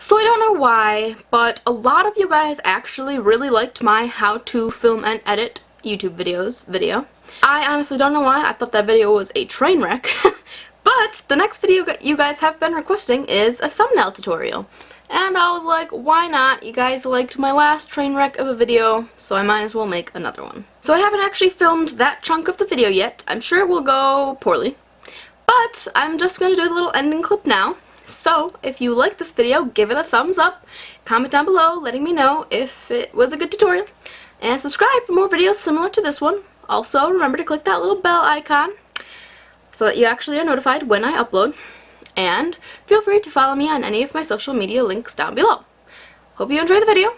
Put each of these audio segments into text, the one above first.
So I don't know why, but a lot of you guys actually really liked my how to film and edit YouTube videos video. I honestly don't know why. I thought that video was a train wreck. But the next video you guys have been requesting is a thumbnail tutorial. And I was like, why not? You guys liked my last train wreck of a video, so I might as well make another one. So I haven't actually filmed that chunk of the video yet. I'm sure it will go poorly. But I'm just going to do the little ending clip now. So, if you like this video, give it a thumbs up, comment down below letting me know if it was a good tutorial, and subscribe for more videos similar to this one. Also, remember to click that little bell icon so that you actually are notified when I upload, and feel free to follow me on any of my social media links down below. Hope you enjoy the video,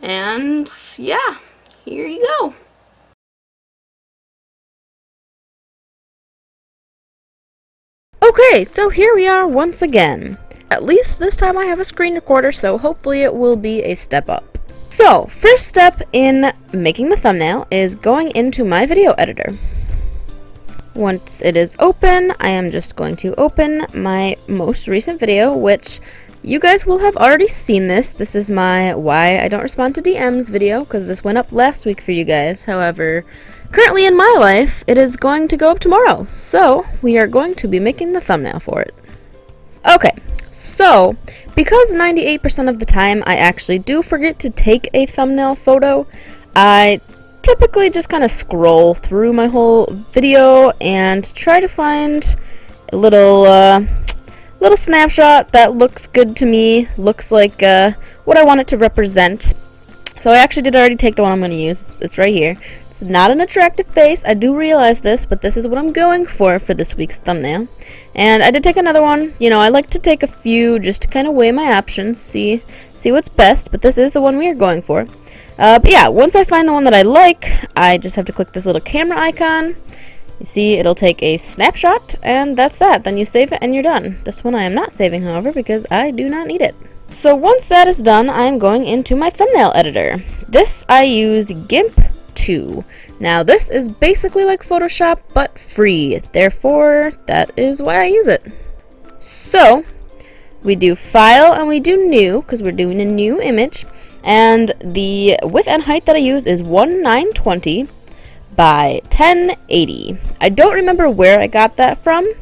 and yeah, here you go. Okay, so here we are once again. At least this time I have a screen recorder, so hopefully it will be a step up. So, first step in making the thumbnail is going into my video editor. Once it is open, I am just going to open my most recent video, which you guys will have already seen this. This is my Why I Don't Respond to DMs video, because this went up last week for you guys. However, currently in my life, it is going to go up tomorrow, so we are going to be making the thumbnail for it. Okay, so because 98% of the time I actually do forget to take a thumbnail photo, I typically just kind of scroll through my whole video and try to find a little snapshot that looks good to me, looks like what I want it to represent. So I actually did already take the one I'm going to use. It's right here. It's not an attractive face. I do realize this, but this is what I'm going for this week's thumbnail. And I did take another one. You know, I like to take a few just to kind of weigh my options, see what's best, but this is the one we are going for. But yeah, once I find the one that I like, I just have to click this little camera icon. You see, it'll take a snapshot, and that's that. Then you save it and you're done. This one I am not saving, however, because I do not need it. So once that is done, I'm going into my thumbnail editor. This I use GIMP 2. Now this is basically like Photoshop, but free. Therefore, that is why I use it. So, we do File and we do New, because we're doing a new image. And the width and height that I use is 1920 by 1080. I don't remember where I got that from,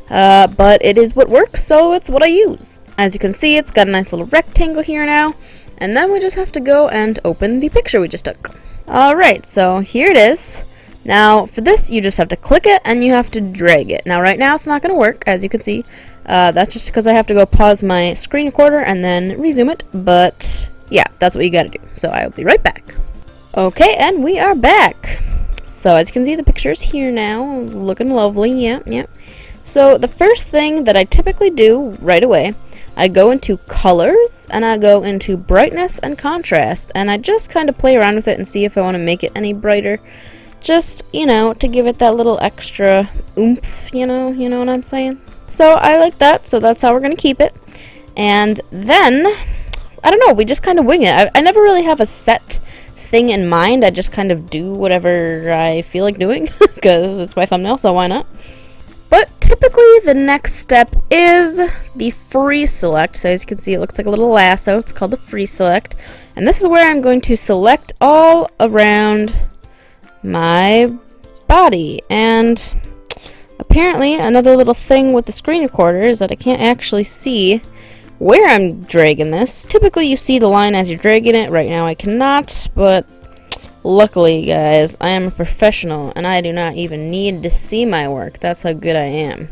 but it is what works, so it's what I use. As you can see, it's got a nice little rectangle here now, and then we just have to go and open the picture we just took. Alright, so here it is. Now, for this, you just have to click it, and you have to drag it. Now, right now, it's not going to work, as you can see. That's just because I have to go pause my screen recorder and then resume it, but yeah, that's what you gotta do. So, I'll be right back. Okay, and we are back. So, as you can see, the picture is here now, looking lovely, yeah. So, the first thing that I typically do right away, I go into colors, and I go into brightness and contrast, and I just kind of play around with it and see if I want to make it any brighter. Just, you know, to give it that little extra oomph, you know what I'm saying? So, I like that, so that's how we're going to keep it. And then, I don't know, we just kind of wing it. I never really have a set thing in mind. I just kind of do whatever I feel like doing, because it's my thumbnail, so why not? But typically the next step is the free select. So as you can see, it looks like a little lasso. It's called the free select. And this is where I'm going to select all around my body. And apparently another little thing with the screen recorder is that I can't actually see where I'm dragging this. Typically you see the line as you're dragging it. Right now I cannot, but luckily, guys, I am a professional, and I do not even need to see my work. That's how good I am.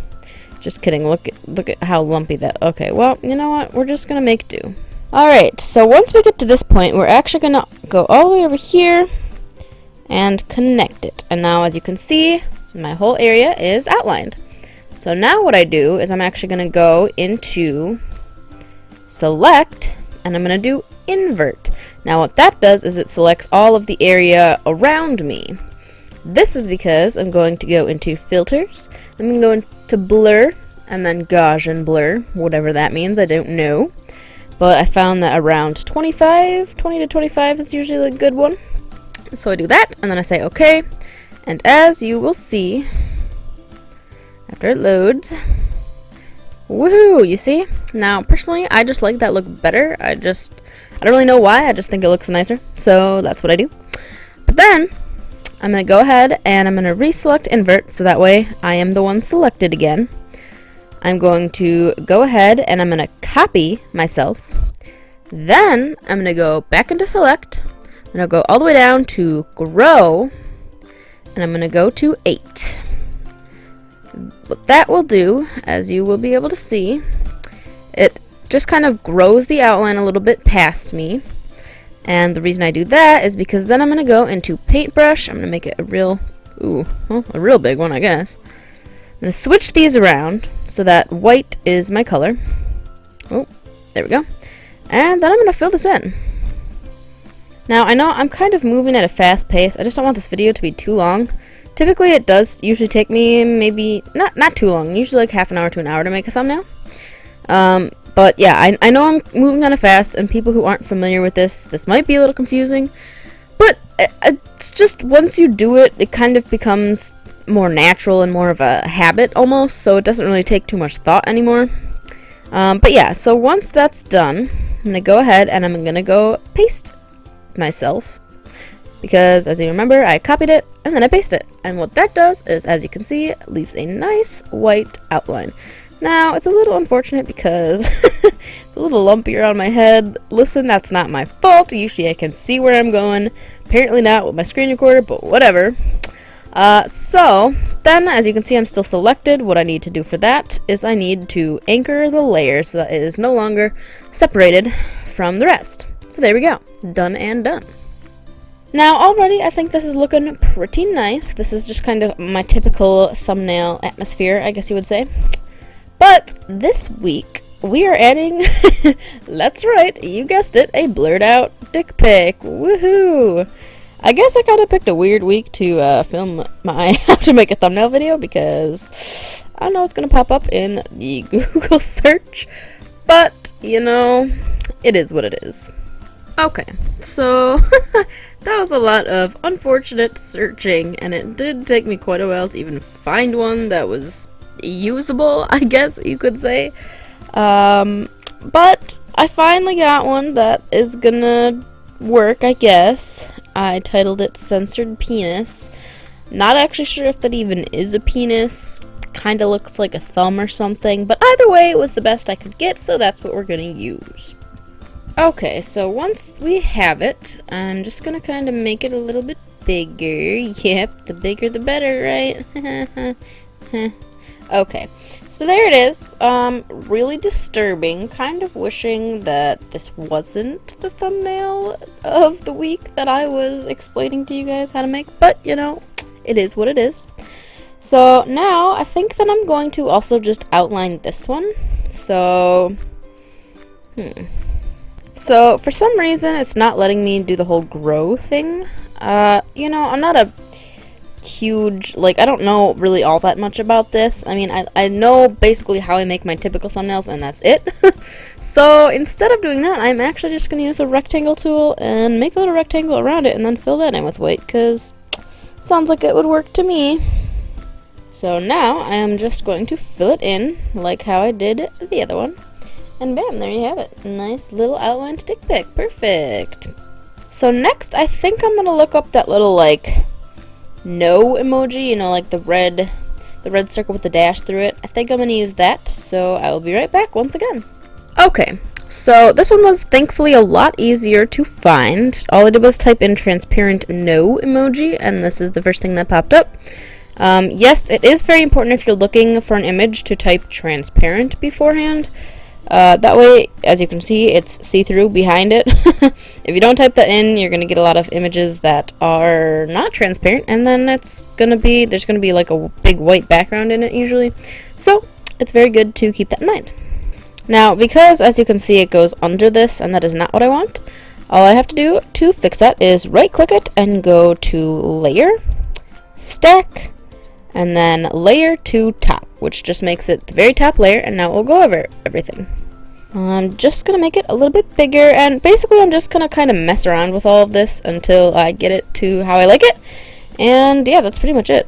Just kidding. Look at how lumpy that. Okay, well, you know what? We're just gonna make do. Alright, so once we get to this point, we're actually gonna go all the way over here and connect it. And now, as you can see, my whole area is outlined. So now what I do is I'm actually gonna go into Select, and I'm gonna do Invert. Now what that does is it selects all of the area around me. This is because I'm going to go into Filters, I'm going to go into Blur, and then Gaussian Blur, whatever that means, I don't know. But I found that around 20 to 25 is usually a good one. So I do that, and then I say OK. And as you will see, after it loads, Woohoo, you see? Now, personally, I just like that look better. I don't really know why, I just think it looks nicer. So that's what I do. But then, I'm going to go ahead and I'm going to reselect invert, so that way I am the one selected again. I'm going to go ahead and I'm going to copy myself. Then, I'm going to go back into select. I'm going to go all the way down to grow. And I'm going to go to 8. What that will do, as you will be able to see, it just kind of grows the outline a little bit past me. And the reason I do that is because then I'm going to go into paintbrush. I'm going to make it a real big one, I guess. I'm going to switch these around so that white is my color. Oh, there we go. And then I'm going to fill this in. Now, I know I'm kind of moving at a fast pace. I just don't want this video to be too long. Typically, it does usually take me maybe, not too long, usually like half an hour to an hour to make a thumbnail. But yeah, I know I'm moving kind of fast, and people who aren't familiar with this might be a little confusing. But it's just, once you do it, it kind of becomes more natural and more of a habit almost, so it doesn't really take too much thought anymore. But yeah, so once that's done, I'm going to go ahead and I'm going to go paste myself, because as you remember, I copied it and then I pasted it, and what that does is, as you can see, it leaves a nice white outline. Now it's a little unfortunate because it's a little lumpy around my head. Listen, that's not my fault. Usually I can see where I'm going, apparently not with my screen recorder, but whatever. So then, as you can see, I'm still selected. What I need to do for that is I need to anchor the layer so that it is no longer separated from the rest. So there we go, done and done. Now already I think this is looking pretty nice. This is just kind of my typical thumbnail atmosphere, I guess you would say. But this week we are adding, that's right, you guessed it, a blurred out dick pic. Woohoo! I guess I kind of picked a weird week to film my how to make a thumbnail video, because I don't know what's going to pop up in the Google search. But, you know, it is what it is. Okay, so that was a lot of unfortunate searching, and it did take me quite a while to even find one that was usable, I guess you could say. But I finally got one that is gonna work, I guess. I titled it Censored Penis. Not actually sure if that even is a penis. Kinda looks like a thumb or something, but either way, it was the best I could get, so that's what we're gonna use. Okay, so once we have it, I'm just gonna kind of make it a little bit bigger. Yep, the bigger the better, right? Okay, so there it is. Really disturbing. Kind of wishing that this wasn't the thumbnail of the week that I was explaining to you guys how to make, but you know, it is what it is. So now I think that I'm going to also just outline this one. So, So for some reason it's not letting me do the whole grow thing. You know, I'm not a huge, like, I don't know really all that much about this. I mean, I know basically how I make my typical thumbnails, and that's it. So instead of doing that, I'm actually just going to use a rectangle tool and make a little rectangle around it and then fill that in with white, because sounds like it would work to me. So now I am just going to fill it in like how I did the other one. And bam, there you have it. Nice little outlined dick pic. Perfect. So next, I think I'm gonna look up that little, like, no emoji, you know, like the red circle with the dash through it. I think I'm gonna use that, so I will be right back once again. Okay, so this one was thankfully a lot easier to find. All I did was type in transparent no emoji, and this is the first thing that popped up. Yes, it is very important if you're looking for an image to type transparent beforehand. That way, as you can see, it's see-through behind it. If you don't type that in, you're gonna get a lot of images that are not transparent, and then there's gonna be like a big white background in it usually. So it's very good to keep that in mind. Now, because as you can see, it goes under this, and that is not what I want, all I have to do to fix that is right-click it and go to Layer, Stack, and then Layer to Top, which just makes it the very top layer, and now we'll go over everything. I'm just going to make it a little bit bigger, and basically I'm just going to kind of mess around with all of this until I get it to how I like it, and yeah, that's pretty much it.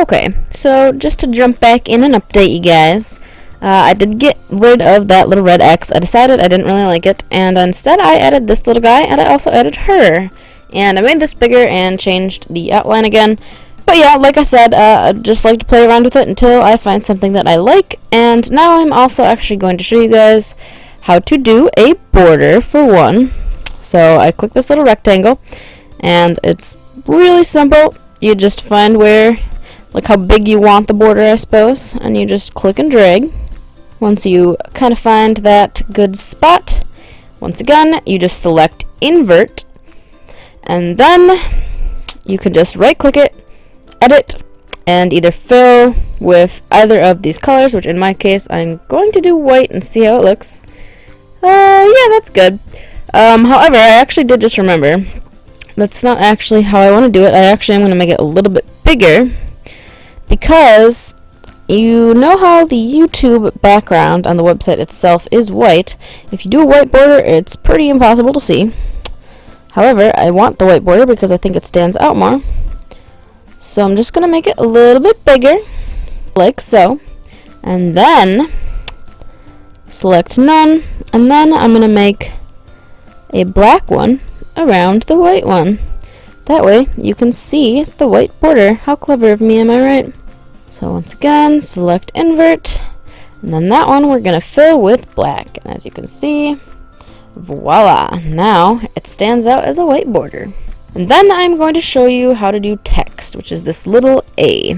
Okay, so just to jump back in and update you guys, I did get rid of that little red X. I decided I didn't really like it, and instead I added this little guy, and I also added her. And I made this bigger and changed the outline again. But yeah, like I said, I'd just like to play around with it until I find something that I like. And now I'm also actually going to show you guys how to do a border for one. So I click this little rectangle, and it's really simple. You just find where, like how big you want the border, I suppose, and you just click and drag. Once you kind of find that good spot, once again, you just select invert, and then you can just right click it, edit, and either fill with either of these colors, which in my case I'm going to do white and see how it looks. Yeah, that's good. However, I actually did just remember that's not actually how I want to do it. I actually am going to make it a little bit bigger, because you know how the YouTube background on the website itself is white. If you do a white border, it's pretty impossible to see. However, I want the white border because I think it stands out more. So I'm just going to make it a little bit bigger, like so. And then select none, and then I'm going to make a black one around the white one. That way you can see the white border. How clever of me, am I right? So once again, select invert, and then that one we're going to fill with black. And as you can see, voila, now it stands out as a white border. And then I'm going to show you how to do text, which is this little A.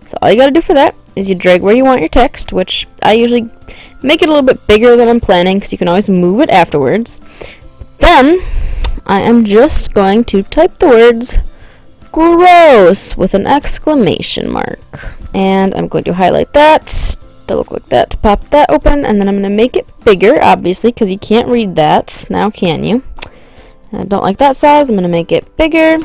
So all you got to do for that is you drag where you want your text, which I usually make it a little bit bigger than I'm planning because you can always move it afterwards. Then I am just going to type the words gross with an exclamation mark. And I'm going to highlight that, double click that to pop that open, and then I'm going to make it bigger, obviously, because you can't read that. Now can you? I don't like that size. I'm going to make it bigger.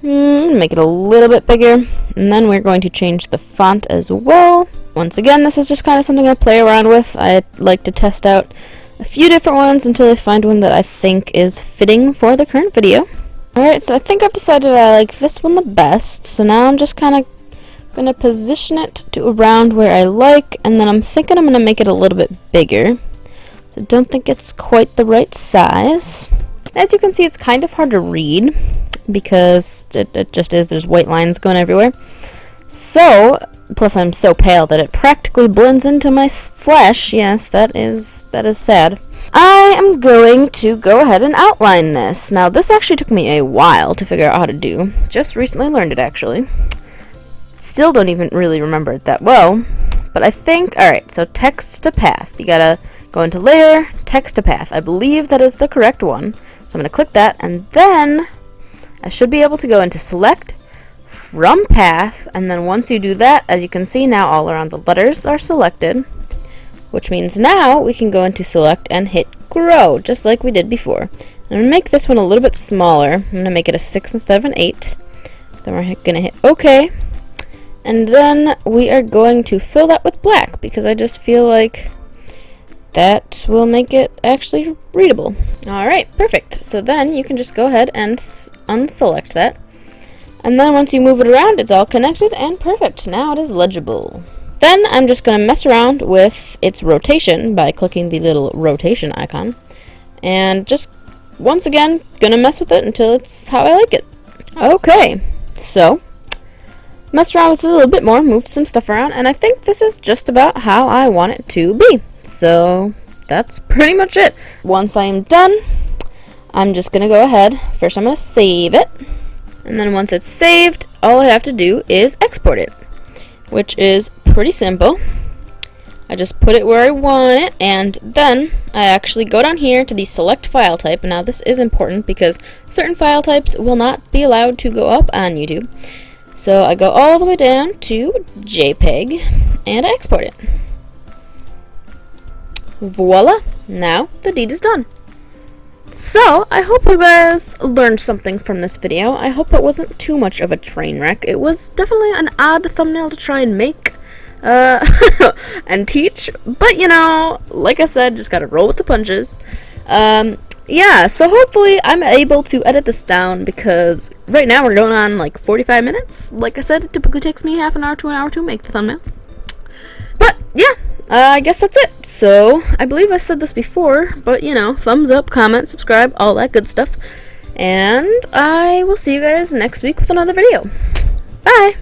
Make it a little bit bigger. And then we're going to change the font as well. Once again, this is just kind of something I play around with. I like to test out a few different ones until I find one that I think is fitting for the current video. Alright, so I think I've decided I like this one the best. So now I'm just kind of going to position it to around where I like. And then I'm thinking I'm going to make it a little bit bigger. I don't think it's quite the right size. As you can see, it's kind of hard to read because it just is. There's white lines going everywhere. So, plus I'm so pale that it practically blends into my flesh. Yes, that is sad. I am going to go ahead and outline this. Now, this actually took me a while to figure out how to do. Just recently learned it, actually. Still don't even really remember it that well. But I think, alright, so text to path. You gotta go into layer, text to path. I believe that is the correct one. So I'm gonna click that, and then I should be able to go into select from path, and then once you do that, as you can see now all around the letters are selected, which means now we can go into select and hit grow, just like we did before. I'm gonna make this one a little bit smaller. I'm gonna make it a 6 instead of an 8. Then we're gonna hit OK. And then we are going to fill that with black because I just feel like that will make it actually readable. Alright, perfect. So then you can just go ahead and unselect that. And then once you move it around, it's all connected and perfect. Now it is legible. Then I'm just going to mess around with its rotation by clicking the little rotation icon. And just, once again, going to mess with it until it's how I like it. Okay, so messed around with it a little bit more, moved some stuff around, and I think this is just about how I want it to be. So that's pretty much it. Once I am done, I'm just going to go ahead. First I'm going to save it, and then once it's saved, all I have to do is export it, which is pretty simple. I just put it where I want it, and then I actually go down here to the select file type. Now this is important because certain file types will not be allowed to go up on YouTube. So I go all the way down to JPEG and I export it. Voila! Now the deed is done. So I hope you guys learned something from this video. I hope it wasn't too much of a train wreck. It was definitely an odd thumbnail to try and make and teach, but you know, like I said, just gotta roll with the punches. yeah, so hopefully I'm able to edit this down, because right now we're going on like 45 minutes. Like I said, it typically takes me half an hour to an hour to make the thumbnail. But yeah, I guess that's it. So I believe I said this before, but you know, thumbs up, comment, subscribe, all that good stuff. And I will see you guys next week with another video. Bye!